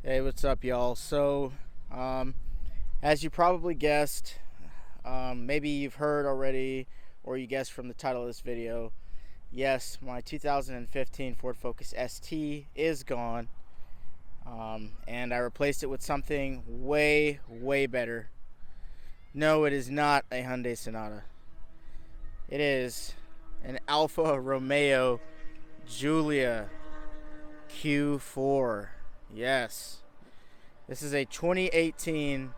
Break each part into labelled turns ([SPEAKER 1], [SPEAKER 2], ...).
[SPEAKER 1] Hey, what's up, y'all? As you probably guessed, maybe you've heard already, or you guessed from the title of this video, yes, my 2015 Ford Focus ST is gone, and I replaced it with something way, way better. No, it is not a Hyundai Sonata. It is an Alfa Romeo Giulia Q4. Yes. This is a 2018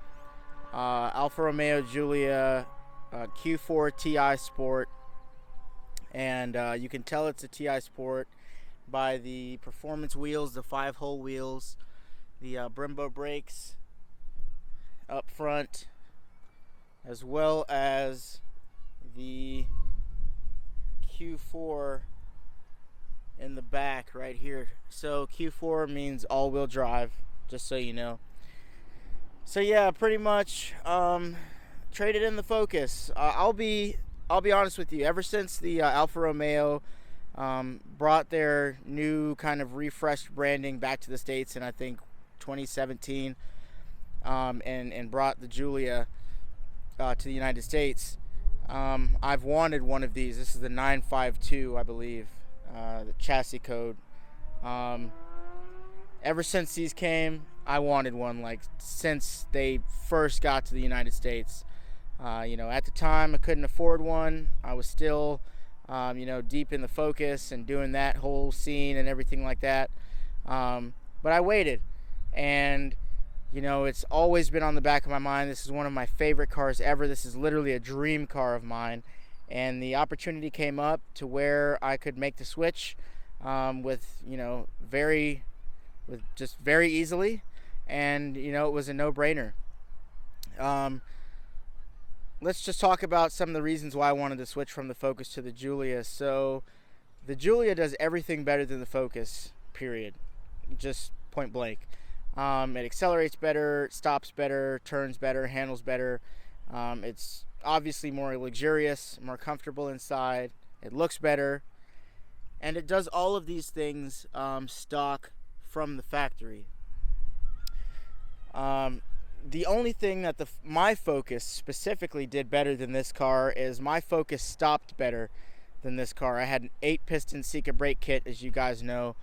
[SPEAKER 1] Alfa Romeo Giulia Q4 TI Sport, and you can tell it's a TI Sport by the performance wheels, the 5-hole wheels, the Brembo brakes up front, as well as the Q4 in the back right here. So Q4 means all-wheel drive, just so you know. So yeah, pretty much traded in the Focus. I'll be honest with you. Ever since the Alfa Romeo brought their new kind of refreshed branding back to the States in I think 2017, and brought the Giulia to the United States, I've wanted one of these. This is the 952, I believe, the chassis code. Ever since these came, I wanted one, like since they first got to the United States. At the time I couldn't afford one. I was still deep in the Focus and doing that whole scene and everything like that. But I waited, and it's always been on the back of my mind. This is one of my favorite cars ever. This is literally a dream car of mine, and the opportunity came up to where I could make the switch very easily, and it was a no-brainer. Let's just talk about some of the reasons why I wanted to switch from the Focus to the Giulia. So the Giulia does everything better than the Focus, period, just point blank. It accelerates better, stops better, turns better, handles better. It's obviously more luxurious, more comfortable inside. It looks better, and it does all of these things stock from the factory. The only thing that my Focus specifically did better than this car is my Focus stopped better than this car. I had an 8-piston Sika brake kit, as you guys know.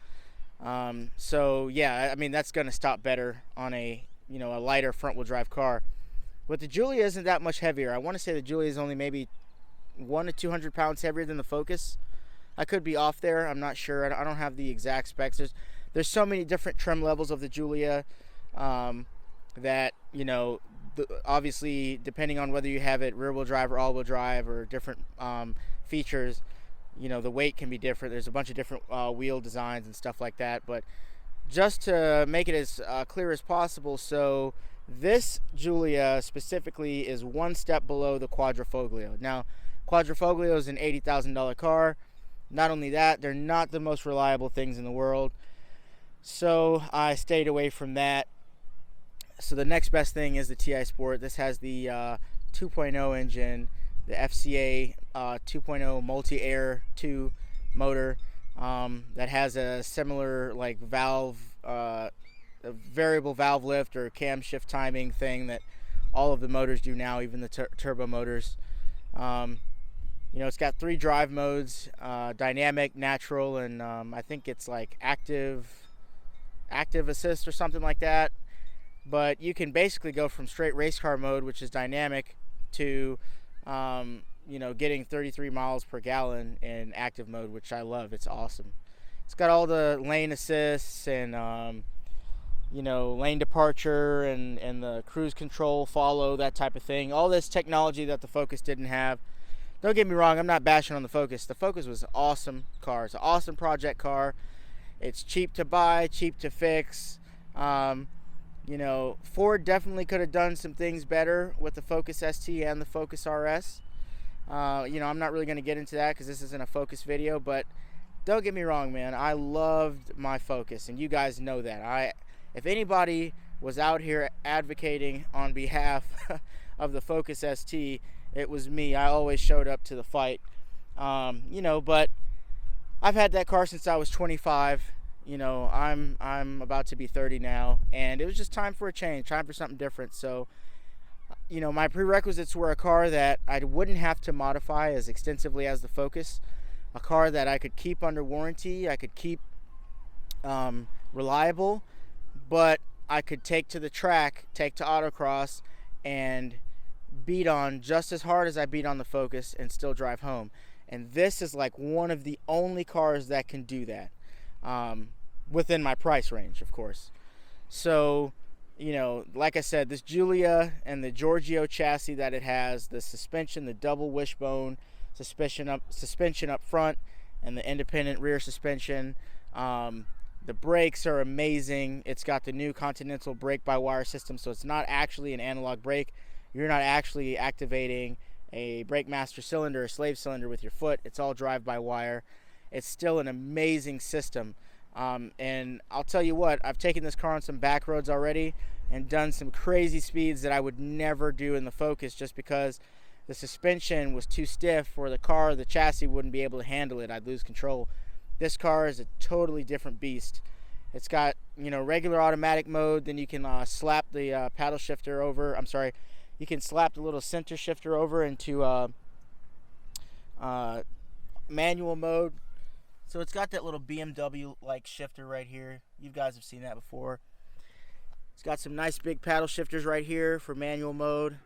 [SPEAKER 1] So yeah, I mean, that's going to stop better on a lighter front-wheel drive car. But the Giulia isn't that much heavier. I want to say the Giulia is only maybe 100 to 200 pounds heavier than the Focus. I could be off there. I'm not sure. I don't have the exact specs. There's so many different trim levels of the Giulia that obviously depending on whether you have it rear-wheel drive or all-wheel drive or different features, the weight can be different. There's a bunch of different wheel designs and stuff like that. But just to make it as clear as possible, so this Giulia specifically is one step below the Quadrifoglio. Now, Quadrifoglio is an $80,000 car. Not only that, they're not the most reliable things in the world. So I stayed away from that. So the next best thing is the TI Sport. This has the 2.0 engine, the FCA 2.0 multi-air 2 motor that has a similar like valve, a variable valve lift or cam shift timing thing that all of the motors do now, even the turbo motors. It's got 3 drive modes, dynamic, natural, and I think it's like active assist or something like that. But you can basically go from straight race car mode, which is dynamic, to getting 33 miles per gallon in active mode, which I love. It's awesome. It's got all the lane assists and lane departure and the cruise control, follow, that type of thing. All this technology that the Focus didn't have. Don't get me wrong, I'm not bashing on the Focus. The Focus was an awesome car. It's an awesome project car. It's cheap to buy, cheap to fix. Ford definitely could have done some things better with the Focus ST and the Focus RS. I'm not really going to get into that because this isn't a Focus video, but don't get me wrong, man. I loved my Focus, and you guys know that. If anybody was out here advocating on behalf of the Focus ST, it was me. I always showed up to the fight. But I've had that car since I was 25. you know, I'm about to be 30 now, and it was just time for a change, time for something different. So, you know, my prerequisites were a car that I wouldn't have to modify as extensively as the Focus, a car that I could keep under warranty, I could keep reliable, but I could take to the track, take to autocross, and beat on just as hard as I beat on the Focus and still drive home. And this is like one of the only cars that can do that, within my price range, of course. So, you know, like I said, this Giulia and the Giorgio chassis that it has, the suspension, the double wishbone suspension up front, and the independent rear suspension. The brakes are amazing. It's got the new Continental brake-by-wire system, so it's not actually an analog brake. You're not actually activating a brake master cylinder or slave cylinder with your foot. It's all drive-by-wire. It's still an amazing system. And I'll tell you what, I've taken this car on some back roads already and done some crazy speeds that I would never do in the Focus, just because the suspension was too stiff for the chassis wouldn't be able to handle it. I'd lose control. This car is a totally different beast. It's got, you know, regular automatic mode. Then you can slap the paddle shifter over. I'm sorry, you can slap the little center shifter over into manual mode. So it's got that little BMW-like shifter right here. You guys have seen that before. It's got some nice big paddle shifters right here for manual mode.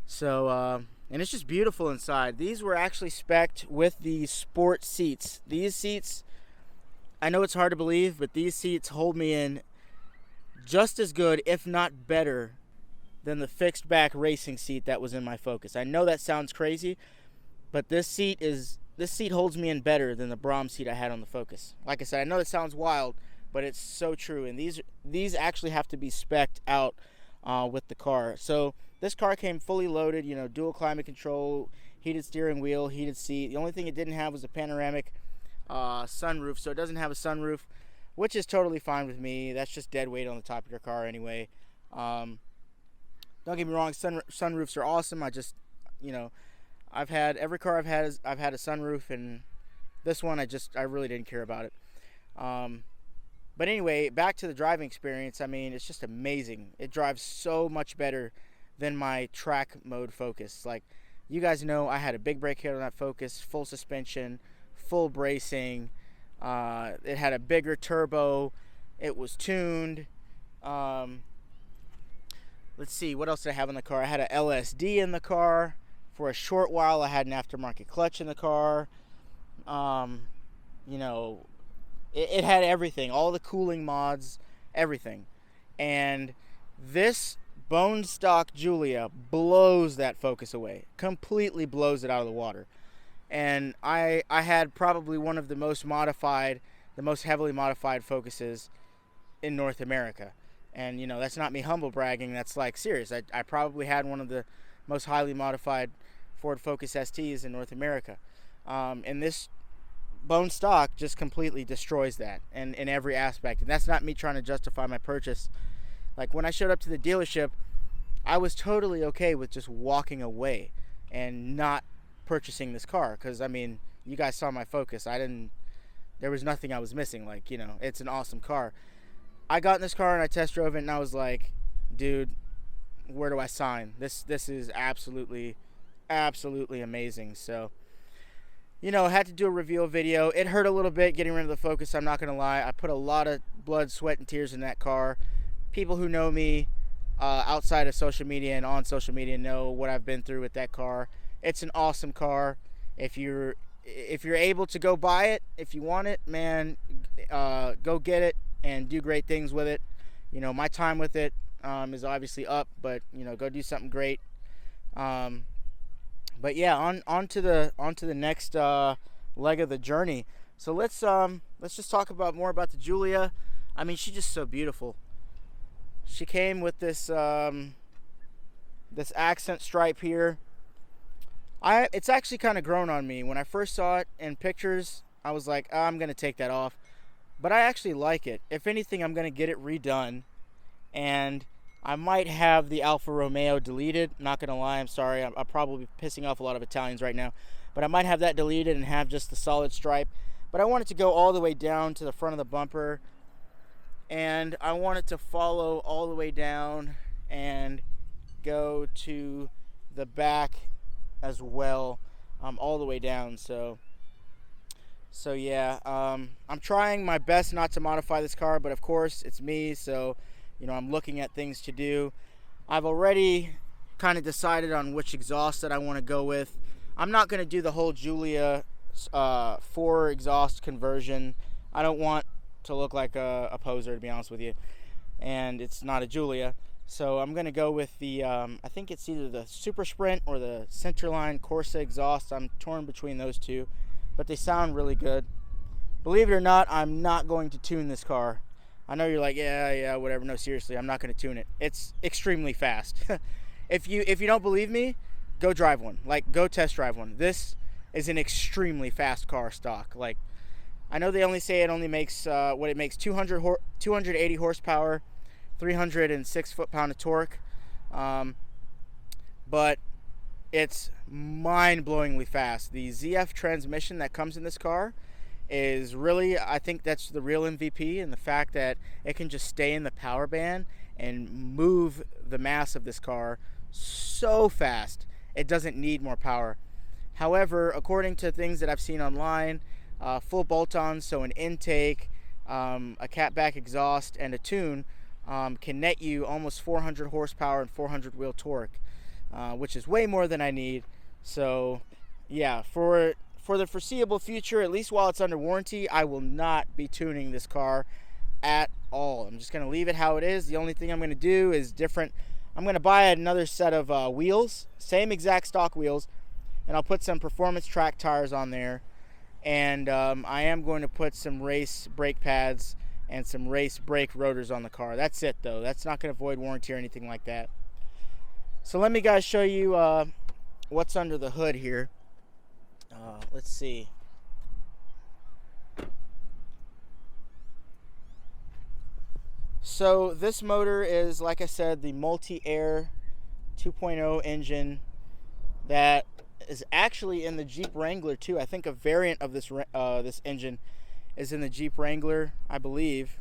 [SPEAKER 1] So, and it's just beautiful inside. These were actually spec'd with the sport seats. These seats, I know it's hard to believe, but these seats hold me in just as good, if not better, than the fixed back racing seat that was in my Focus. I know that sounds crazy, but this seat holds me in better than the Brahms seat I had on the Focus. Like I said, I know that sounds wild, but it's so true. And these actually have to be spec'd out with the car. So this car came fully loaded, you know, dual climate control, heated steering wheel, heated seat. The only thing it didn't have was a panoramic sunroof, so it doesn't have a sunroof, which is totally fine with me. That's just dead weight on the top of your car anyway. Don't get me wrong, sunroofs are awesome. I just, you know, every car I've had a sunroof, and this one I really didn't care about it. But anyway, back to the driving experience. I mean, it's just amazing. It drives so much better than my track mode Focus. Like, you guys know, I had a big brake kit on that Focus, full suspension, full bracing. It had a bigger turbo. It was tuned. Let's see, what else did I have in the car? I had a LSD in the car. For a short while, I had an aftermarket clutch in the car. You know, it had everything, all the cooling mods, everything. And this bone stock Giulia blows that Focus away, completely blows it out of the water. And I had probably one of the most heavily modified Focuses in North America. And, you know, that's not me humble bragging, that's like serious. I probably had one of the most highly modified Ford Focus STs in North America. And this bone stock just completely destroys that in every aspect. And that's not me trying to justify my purchase. Like, when I showed up to the dealership, I was totally okay with just walking away and not purchasing this car, because I mean, you guys saw my Focus. There was nothing I was missing. Like, you know, it's an awesome car. I got in this car and I test drove it, and I was like, dude, where do I sign? This is absolutely amazing. So, you know, I had to do a reveal video. It hurt a little bit getting rid of the Focus, I'm not gonna lie. I put a lot of blood, sweat, and tears in that car. People who know me outside of social media and on social media know what I've been through with that car. It's an awesome car. If you're able to go buy it, if you want it, man, go get it and do great things with it. You know, my time with it is obviously up, but, you know, go do something great. But yeah, on to the next leg of the journey. So let's just talk more about the Giulia. I mean, she's just so beautiful. She came with this this accent stripe here. It's actually kind of grown on me. When I first saw it in pictures, I was like, oh, I'm gonna take that off. But I actually like it. If anything, I'm gonna get it redone, and I might have the Alfa Romeo deleted. Not gonna lie, I'm sorry. I'm probably pissing off a lot of Italians right now, but I might have that deleted and have just the solid stripe. but I want it to go all the way down to the front of the bumper, and I want it to follow all the way down and go to the back as well, all the way down. So yeah, I'm trying my best not to modify this car, but of course it's me, so I'm looking at things to do. I've already kind of decided on which exhaust that I want to go with. I'm not going to do the whole Giulia 4 exhaust conversion. I don't want to look like a poser, to be honest with you, and it's not a Giulia. So I'm going to go with the, I think it's either the Super Sprint or the Centerline Corsa exhaust. I'm torn between those two, but they sound really good. Believe it or not, I'm not going to tune this car. I know you're like, yeah, whatever. No, seriously, I'm not going to tune it. It's extremely fast. If you don't believe me, go drive one. Like, go test drive one. This is an extremely fast car stock. Like, I know they only say it only makes what it makes, 280 horsepower, 306 foot-pound of torque, but it's mind-blowingly fast. The ZF transmission that comes in this car is really, I think that's the real MVP, and the fact that it can just stay in the power band and move the mass of this car so fast. It doesn't need more power. However, according to things that I've seen online, full bolt-ons, so an intake, a catback exhaust, and a tune can net you almost 400 horsepower and 400 wheel torque, which is way more than I need. So yeah, for the foreseeable future, at least while it's under warranty, I will not be tuning this car at all. I'm just going to leave it how it is. The only thing I'm going to do is different. I'm going to buy another set of wheels, same exact stock wheels, and I'll put some performance track tires on there, and I am going to put some race brake pads and some race brake rotors on the car. That's it, though. That's not going to void warranty or anything like that. So let me guys show you what's under the hood here. Let's see. So this motor is, like I said, the multi-air 2.0 engine that is actually in the Jeep Wrangler too. I think a variant of this engine is in the Jeep Wrangler, I believe,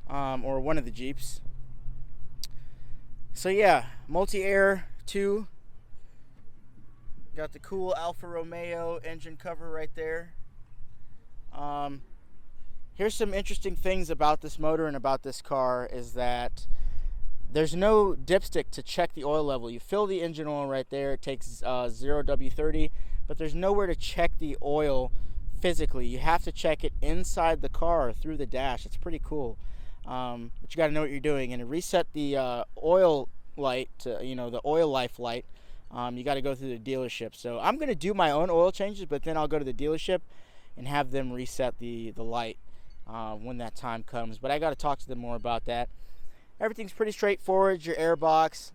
[SPEAKER 1] or one of the Jeeps. So yeah, multi-air 2. Got the cool Alfa Romeo engine cover right there. Here's some interesting things about this motor and about this car is that there's no dipstick to check the oil level. You fill the engine oil right there. It takes 0W30, but there's nowhere to check the oil physically. You have to check it inside the car through the dash. It's pretty cool. But you got to know what you're doing. And to reset the oil light, the oil life light, you got to go through the dealership. So I'm going to do my own oil changes, but then I'll go to the dealership and have them reset the light when that time comes. But I got to talk to them more about that. Everything's pretty straightforward. Your air box.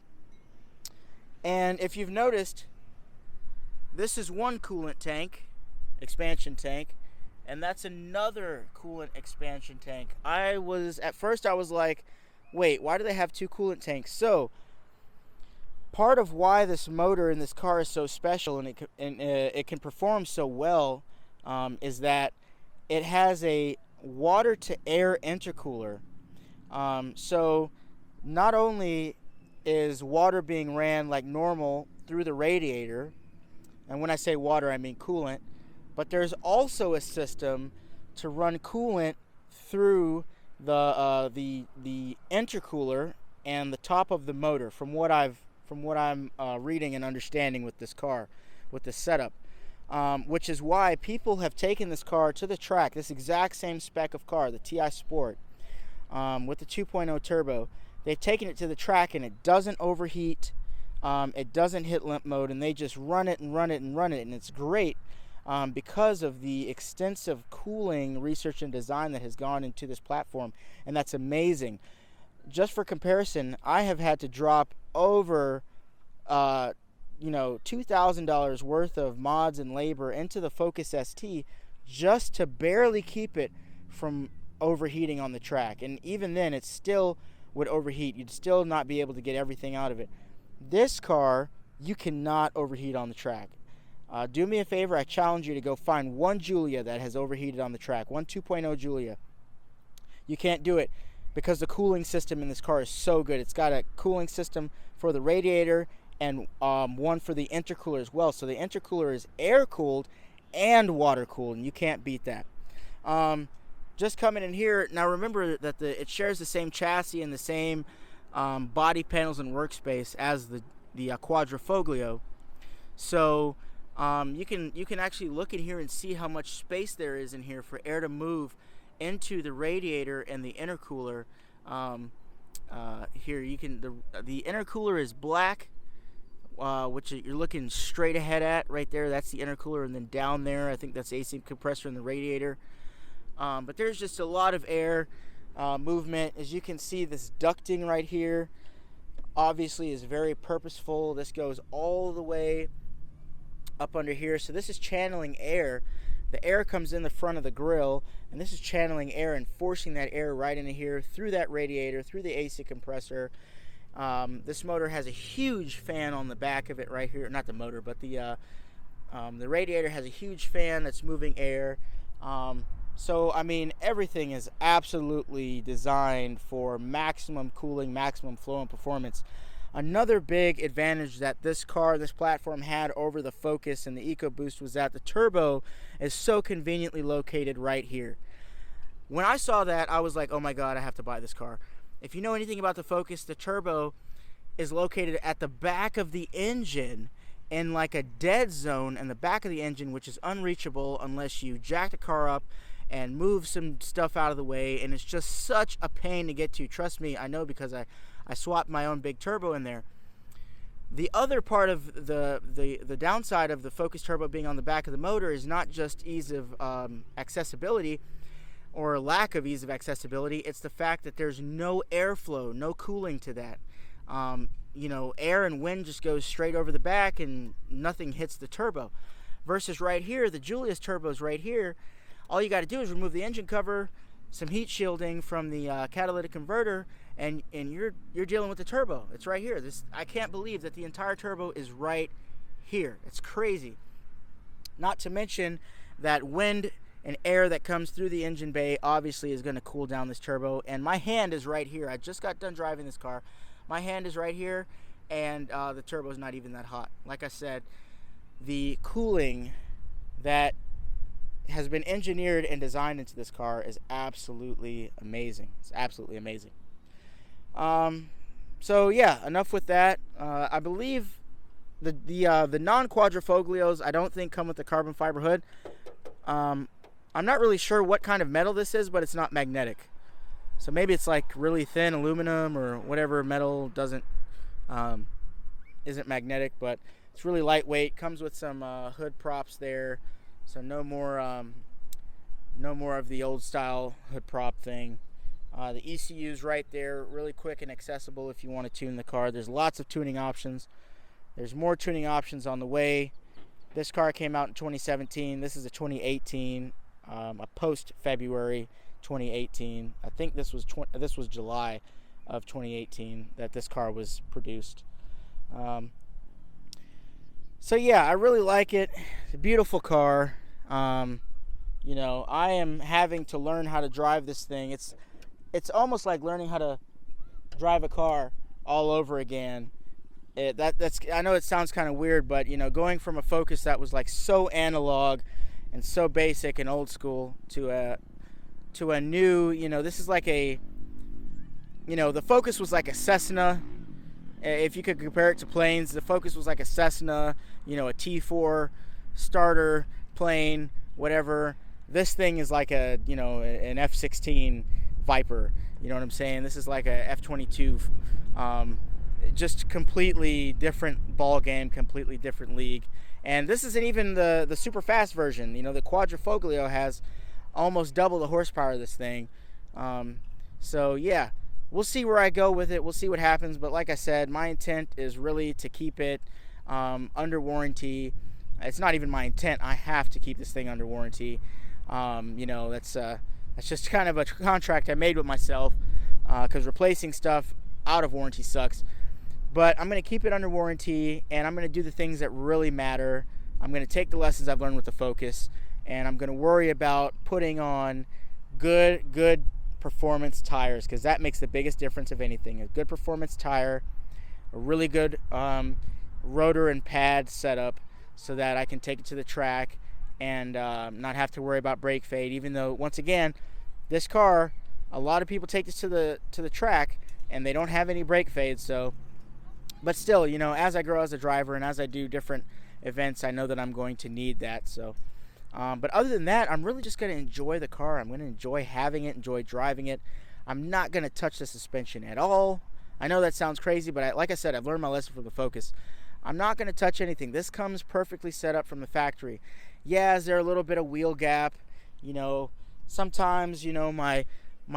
[SPEAKER 1] And if you've noticed, this is one coolant tank, expansion tank, and that's another coolant expansion tank. At first I was like, wait, why do they have two coolant tanks? So part of why this motor in this car is so special and it can perform so well is that it has a water to air intercooler. So not only is water being ran like normal through the radiator, and when I say water I mean coolant, but there's also a system to run coolant through the intercooler and the top of the motor, from what I'm reading and understanding with this car, with this setup, which is why people have taken this car to the track, this exact same spec of car, the TI Sport, with the 2.0 turbo. They've taken it to the track and it doesn't overheat, it doesn't hit limp mode, and they just run it and run it and run it, and it's great because of the extensive cooling research and design that has gone into this platform, and that's amazing. Just for comparison, I have had to drop over $2,000 worth of mods and labor into the Focus ST just to barely keep it from overheating on the track, and even then it still would overheat. You'd still not be able to get everything out of it. This car, you cannot overheat on the track. Do me a favor, I challenge you to go find one Giulia that has overheated on the track, one 2.0 Giulia. You can't do it because the cooling system in this car is so good. It's got a cooling system for the radiator and one for the intercooler as well. So the intercooler is air cooled and water cooled, and you can't beat that. Just coming in here, now remember that it shares the same chassis and the same body panels and workspace as the Quadrifoglio. So you can actually look in here and see how much space there is in here for air to move into the radiator and the intercooler. Here you can the intercooler is black, which you're looking straight ahead at right there. That's the intercooler, and then down there I think that's the AC compressor and the radiator. But there's just a lot of air movement. As you can see, this ducting right here obviously is very purposeful. This goes all the way up under here, so this is channeling air. The air comes in the front of the grill, and this is channeling air and forcing that air right into here through that radiator, through the AC compressor. This motor has a huge fan on the back of it right here. Not the motor, but the radiator has a huge fan that's moving air. So I mean, everything is absolutely designed for maximum cooling, maximum flow and performance. Another big advantage that this platform had over the Focus and the EcoBoost was that the turbo is so conveniently located right here. When I saw that, I was like, oh my god, I have to buy this car. If you know anything about the Focus, the turbo is located at the back of the engine in like a dead zone in the back of the engine, which is unreachable unless you jack the car up and move some stuff out of the way, and it's just such a pain to get to. Trust me, I know, because I swapped my own big turbo in there. The other part of the downside of the Focus turbo being on the back of the motor is not just ease of accessibility or lack of ease of accessibility. It's the fact that there's no airflow, no cooling to that. You know, air and wind just goes straight over the back and nothing hits the turbo. Versus right here, the Giulia's turbo is right here. All you got to do is remove the engine cover, some heat shielding from the catalytic converter, and you're dealing with the turbo. It's right here. I can't believe that the entire turbo is right here. It's crazy. Not to mention that wind and air that comes through the engine bay obviously is going to cool down this turbo. And my hand is right here. I just got done driving this car. My hand is right here, and the turbo is not even that hot. Like I said, the cooling that has been engineered and designed into this car is absolutely amazing. It's absolutely amazing. So yeah, enough with that. I believe the non-Quadrifoglios I don't think come with the carbon fiber hood. I'm not really sure what kind of metal this is, but it's not magnetic. So maybe it's like really thin aluminum or whatever metal isn't magnetic, but it's really lightweight. Comes with some hood props there. So no more of the old style hood prop thing. The ECU's right there, really quick and accessible if you want to tune the car. There's lots of tuning options. There's more tuning options on the way. This car came out in 2017. This is a 2018, a post-February 2018. I think this was July of 2018 that this car was produced. So yeah, I really like it. It's a beautiful car. You know, I am having to learn how to drive this thing. It's almost like learning how to drive a car all over again. I know it sounds kind of weird, but you know, going from a Focus that was like so analog and so basic and old school to a new, you know, this is like a, you know, the Focus was like a Cessna. If you could compare it to planes, the Focus was like a Cessna, you know, a T4 starter plane, whatever. This thing is like a, you know, an F-16 Viper. You know what I'm saying? This is like a F-22. Just completely different ball game, completely different league. And this isn't even the super fast version. You know, the Quadrifoglio has almost double the horsepower of this thing. So yeah, we'll see where I go with it. We'll see what happens. But like I said, my intent is really to keep it under warranty. It's not even my intent. I have to keep this thing under warranty. You know, that's just kind of a contract I made with myself, because replacing stuff out of warranty sucks. But I'm going to keep it under warranty, and I'm going to do the things that really matter. I'm going to take the lessons I've learned with the Focus, and I'm going to worry about putting on good performance tires, because that makes the biggest difference of anything. A good performance tire, a really good rotor and pad setup, so that I can take it to the track and not have to worry about brake fade. Even though, once again, this car, a lot of people take this to the track and they don't have any brake fade. So, but still, you know, as I grow as a driver and as I do different events, I know that I'm going to need that. So, but other than that, I'm really just going to enjoy the car. I'm going to enjoy having it, enjoy driving it. I'm not going to touch the suspension at all. I know that sounds crazy, but like I said, I've learned my lesson from the Focus. I'm not going to touch anything. This comes perfectly set up from the factory. Yeah, is there a little bit of wheel gap? You know, sometimes, you know, my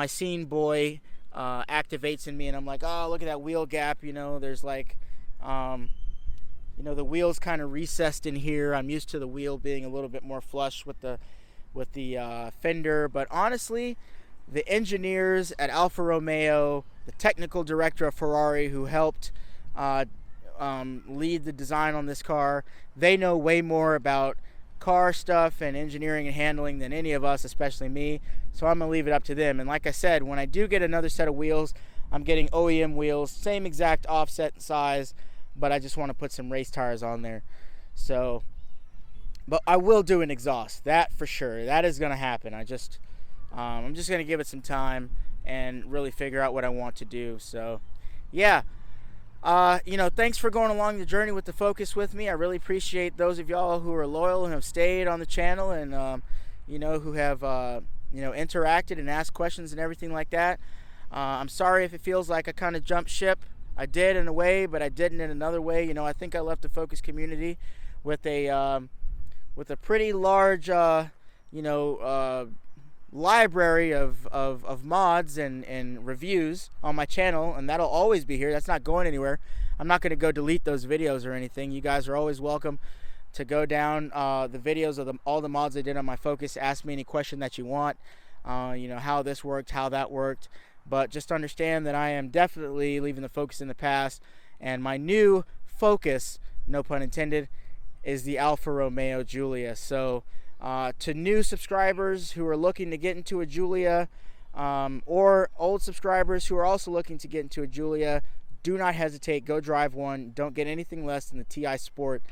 [SPEAKER 1] scene boy activates in me, and I'm like, oh, look at that wheel gap. You know, there's like, you know, the wheel's kind of recessed in here. I'm used to the wheel being a little bit more flush with the fender. But honestly, the engineers at Alfa Romeo, the technical director of Ferrari who helped lead the design on this car, they know way more about car stuff and engineering and handling than any of us, especially me. So I'm gonna leave it up to them. And like I said, when I do get another set of wheels, I'm getting OEM wheels, same exact offset and size, but I just want to put some race tires on there. So, but I will do an exhaust, that for sure. That is gonna happen. I'm just gonna give it some time and really figure out what I want to do. So yeah, you know, thanks for going along the journey with the Focus with me. I really appreciate those of y'all who are loyal and have stayed on the channel, and you know, who have you know, interacted and asked questions and everything like that. I'm sorry if it feels like I kind of jumped ship. I did in a way, but I didn't in another way. You know, I think I left the Focus community with a pretty large you know, library of mods and reviews on my channel, and that'll always be here. That's not going anywhere. I'm not going to go delete those videos or anything. You guys are always welcome to go down the videos of all the mods I did on my Focus. Ask me any question that you want, you know, how this worked, how that worked. But just understand that I am definitely leaving the Focus in the past, and my new focus, no pun intended, is the Alfa Romeo Giulia. So to new subscribers who are looking to get into a Giulia, or old subscribers who are also looking to get into a Giulia, do not hesitate. Go drive one. Don't get anything less than the TI Sport.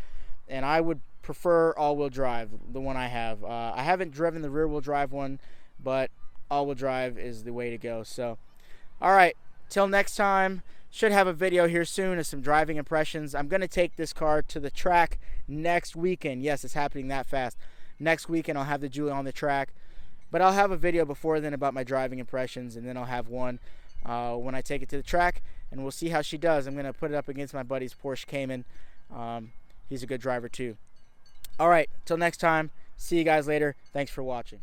[SPEAKER 1] And I would prefer all-wheel drive, the one I have. I haven't driven the rear-wheel drive one, but all-wheel drive is the way to go. So, all right, till next time. Should have a video here soon of some driving impressions. I'm going to take this car to the track next weekend. Yes, it's happening that fast. Next weekend I'll have the Giulia on the track, but I'll have a video before then about my driving impressions, and then I'll have one when I take it to the track, and we'll see how she does. I'm going to put it up against my buddy's Porsche Cayman. He's a good driver too. All right, till next time. See you guys later. Thanks for watching.